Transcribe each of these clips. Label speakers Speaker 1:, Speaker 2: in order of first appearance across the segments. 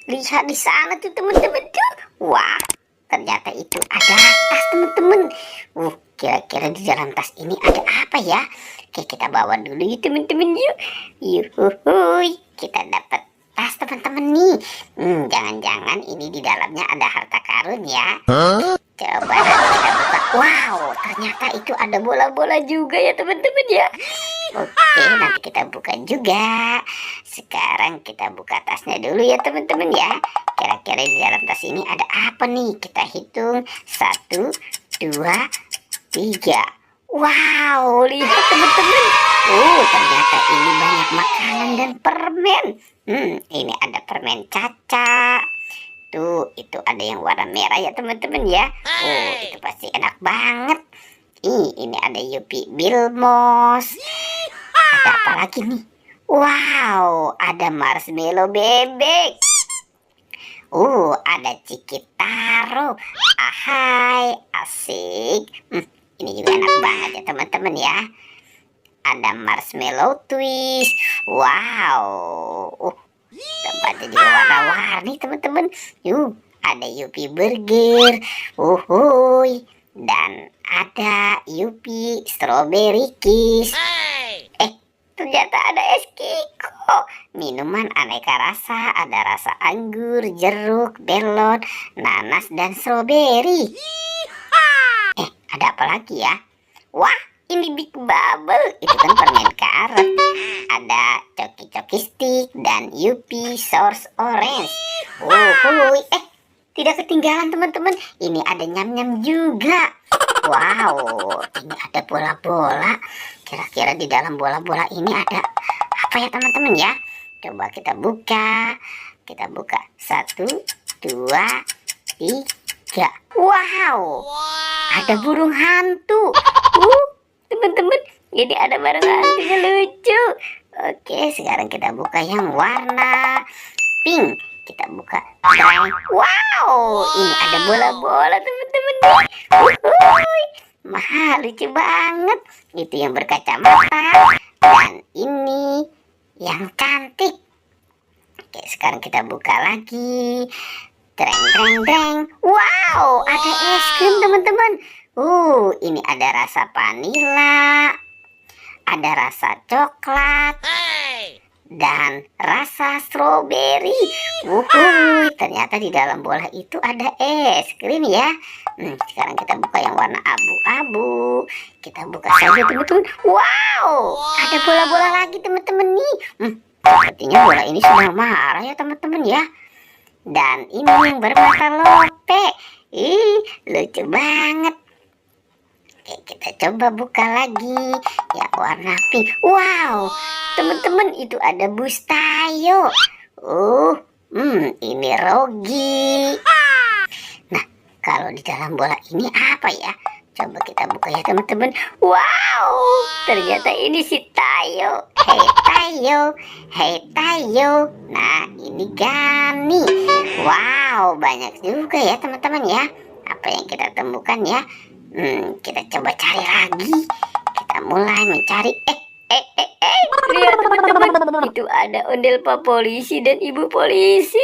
Speaker 1: Lihat di sana tuh teman-teman tuh. Wah, ternyata itu ada tas teman-teman. Kira-kira di dalam tas ini ada apa ya? Oke, kita bawa dulu ya teman-teman yuk. Yuhuhuy, kita dapat tas teman-teman nih. Jangan-jangan ini di dalamnya ada harta karun ya. Coba nanti kita buka. Wow, ternyata itu ada bola-bola juga ya teman-teman ya. Oke, nanti kita buka juga. Sekarang kita buka tasnya dulu ya teman-teman ya. Kira-kira di dalam tas ini ada apa nih? Kita hitung. 1, 2, 3. Wow, lihat teman-teman. Ternyata ini banyak makanan dan permen. Ini ada permen Caca. Tuh, itu ada yang warna merah ya teman-teman ya. Itu pasti enak banget. Ini ada Yupi Bilmos. Ada apa lagi nih? Wow, ada marshmallow bebek. Ada Cikitaro. Ahai, asik. Ini juga enak banget ya teman-teman ya. Ada marshmallow twist. Wow. Tempatnya juga warna-warni teman-teman. Ada Yupi burger. Dan ada Yupi strawberry kiss. Ternyata ada es Kiko. Minuman aneka rasa. Ada rasa anggur, jeruk, melon, nanas, dan stroberi. Ada apa lagi ya? Wah, ini Big Bubble. Itu kan permen karet. Ada coki-coki stick dan Yupi source orange. Tidak ketinggalan teman-teman. Ini ada nyam-nyam juga. Wow, ini ada bola-bola. Kira-kira di dalam bola-bola ini ada apa ya teman-teman ya? Coba kita buka. Kita buka. 1, 2, 3. Wow, ada burung hantu. Teman-teman, ini ada burung hantunya lucu. Oke, sekarang kita buka yang warna pink. Kita buka. Wow, ini ada bola-bola teman-teman. Lucu banget. Itu yang berkacamata. Dan ini yang cantik. Oke, sekarang kita buka lagi. Dreng. Wow, ada es krim teman-teman. Ini ada rasa vanila. Ada rasa coklat. Dan rasa stroberi. Ternyata di dalam bola itu ada es krim ya. Sekarang kita buka yang warna abu-abu. Kita buka saja teman-teman. Wow, ada bola-bola lagi teman-teman nih. Sepertinya bola ini sudah marah ya teman-teman ya. Dan ini yang bermata lope. Lucu banget. Oke, kita coba buka lagi ya warna pink. Wow, teman-teman, itu ada Bustayo. Ini Rogi. Nah, kalau di dalam bola ini apa ya? Coba kita buka ya teman-teman. Wow, ternyata ini si Tayo. Hey Tayo. Nah, ini Gani. Wow, banyak juga ya teman-teman ya. Apa yang kita temukan ya? Kita coba cari lagi. Kita mulai mencari. Lihat teman-teman, itu ada ondel pak polisi dan ibu polisi.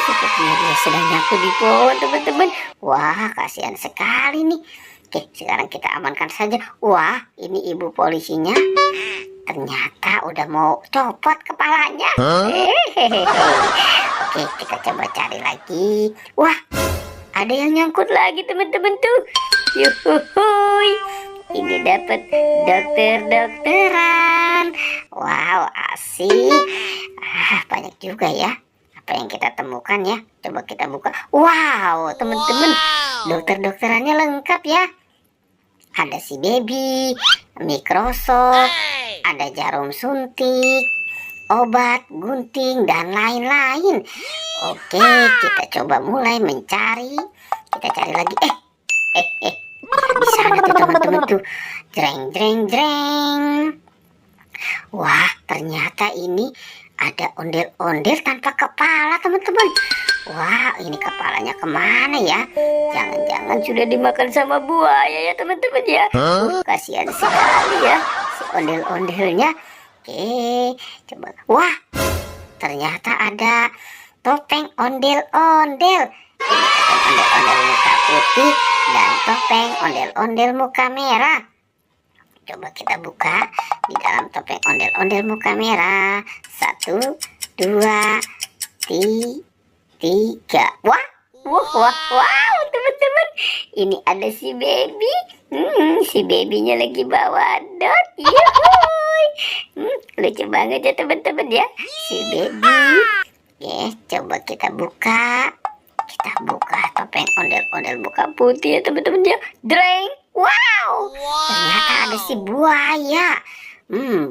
Speaker 1: Sepertinya dia sedang nyapu di pohon teman-teman. Wah, kasihan sekali nih. Oke, sekarang kita amankan saja. Wah, ini ibu polisinya. Ternyata udah mau copot kepalanya. Oke, kita coba cari lagi. Wah, ada yang nyangkut lagi teman-teman tuh. Yuhuhuy, ini dapat dokteran. Wow, asik. Banyak juga ya apa yang kita temukan ya. Coba kita buka. Wow, teman-teman, dokterannya lengkap ya. Ada si baby, Microsoft, ada jarum suntik, obat, gunting, dan lain-lain. Oke, kita coba mulai mencari. Kita cari lagi. Di sana tuh teman-teman tuh. Jreng. Wah, ternyata ini ada ondel-ondel tanpa kepala teman-teman. Wah, ini kepalanya kemana ya? Jangan-jangan sudah dimakan sama buaya ya teman-teman ya. Kasihan sekali ya si ondel-ondelnya. Oke, coba. Wah, ternyata ada topeng ondel-ondel. Ini topeng ondel-ondel muka putih dan topeng ondel-ondel muka merah. Coba kita buka di dalam topeng ondel-ondel muka merah. 1, 2, 3. Wah, wow, teman-teman. Ini ada si baby. Si babynya lagi bawa dot. Yuhuy. Lucu banget ya teman-teman ya. Si baby. Oke, coba kita buka. Kita buka topeng ondel-ondel muka putih ya teman-teman ya. Dreng. Wow. Ternyata ada si buaya.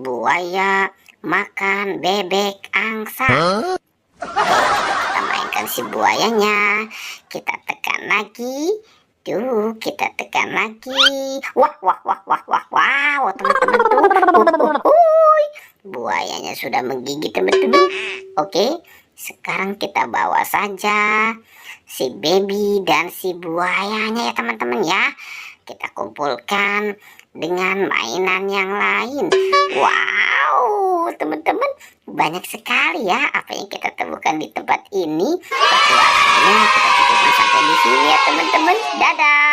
Speaker 1: Buaya makan bebek angsa. Kita mainkan si buayanya. Kita tekan lagi. Kita tekan lagi. Wah, teman-teman tuh. Buayanya sudah menggigit teman-teman. Oke, sekarang kita bawa saja si baby dan si buayanya ya teman-teman ya. Kita kumpulkan dengan mainan yang lain. Wow, teman-teman, banyak sekali ya apa yang kita temukan di tempat ini. Petualangannya kita cukupkan sampai di sini ya teman-teman. Dadah.